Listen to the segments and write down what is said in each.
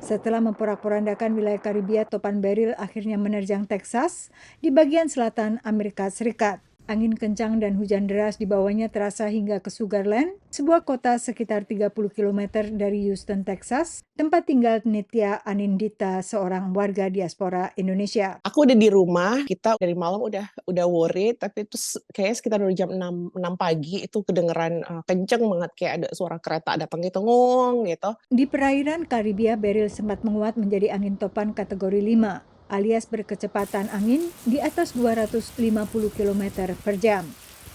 Setelah memporak-porandakan wilayah Karibia, topan Beryl akhirnya menerjang Texas di bagian selatan Amerika Serikat. Angin kencang dan hujan deras di bawahnya terasa hingga ke Sugar Land, sebuah kota sekitar 30 km dari Houston, Texas, tempat tinggal Nitya Anindita, seorang warga diaspora Indonesia. Aku udah di rumah, kita dari malam udah worried, tapi terus kayaknya sekitar dari jam 6 pagi itu kedengeran kenceng banget, kayak ada suara kereta datang gitu, ngong gitu. Di perairan Karibia, Beryl sempat menguat menjadi angin topan kategori 5, alias berkecepatan angin di atas 250 km per jam.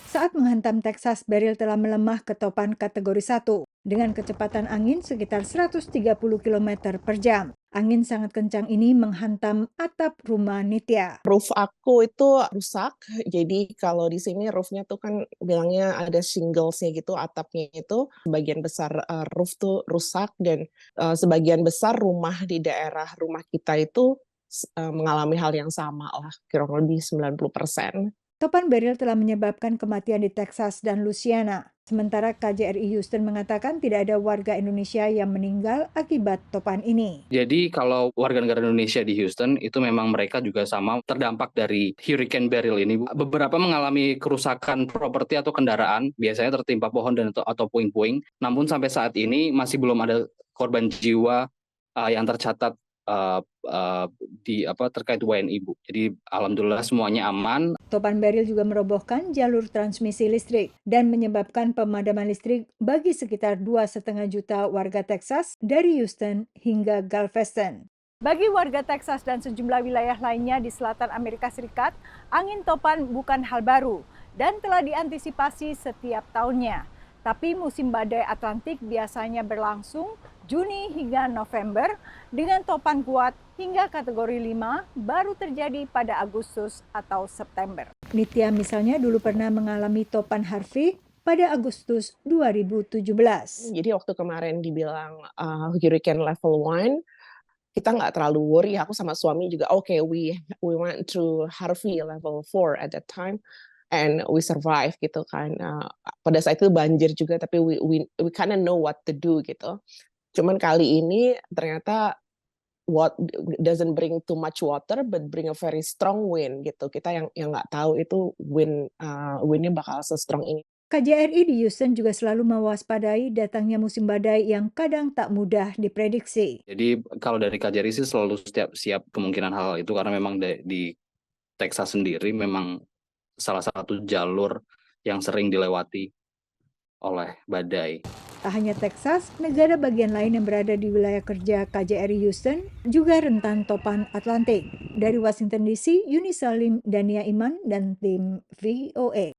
Saat menghantam Texas, Beryl telah melemah ke topan kategori 1 dengan kecepatan angin sekitar 130 km per jam. Angin sangat kencang ini menghantam atap rumah Nitya. Roof aku itu rusak, jadi kalau di sini roofnya tuh kan bilangnya ada shinglesnya gitu, atapnya itu sebagian besar roof tuh rusak dan sebagian besar rumah di daerah rumah kita itu mengalami hal yang sama lah, kurang lebih 90%. Topan Beryl telah menyebabkan kematian di Texas dan Louisiana. Sementara KJRI Houston mengatakan tidak ada warga Indonesia yang meninggal akibat topan ini. Jadi kalau warga negara Indonesia di Houston itu memang mereka juga sama terdampak dari Hurricane Beryl ini. Beberapa mengalami kerusakan properti atau kendaraan, biasanya tertimpa pohon atau puing-puing. Namun sampai saat ini masih belum ada korban jiwa yang tercatat terkait WNI, Bu. Jadi alhamdulillah semuanya aman. Topan Beryl juga merobohkan jalur transmisi listrik dan menyebabkan pemadaman listrik bagi sekitar 2,5 juta warga Texas dari Houston hingga Galveston. Bagi warga Texas dan sejumlah wilayah lainnya di selatan Amerika Serikat, angin topan bukan hal baru dan telah diantisipasi setiap tahunnya. Tapi musim badai Atlantik biasanya berlangsung Juni hingga November dengan topan kuat hingga kategori 5 baru terjadi pada Agustus atau September. Nitya misalnya dulu pernah mengalami topan Harvey pada Agustus 2017. Jadi waktu kemarin dibilang hurricane level 1, kita nggak terlalu worry. Aku sama suami juga, we went through Harvey level 4 at that time. And we survive gitu kan. Pada saat itu banjir juga, tapi we kind of know what to do gitu. Cuman kali ini ternyata what doesn't bring too much water, but bring a very strong wind gitu. Kita yang nggak tahu itu windnya bakal se-strong ini. KJRI di Houston juga selalu mewaspadai datangnya musim badai yang kadang tak mudah diprediksi. Jadi kalau dari KJRI sih selalu siap kemungkinan hal itu, karena memang di Texas sendiri memang salah satu jalur yang sering dilewati oleh badai. Tak hanya Texas, negara bagian lain yang berada di wilayah kerja KJRI Houston juga rentan topan Atlantik. Dari Washington DC, Yuni Salim, Dania Iman, dan tim VOA.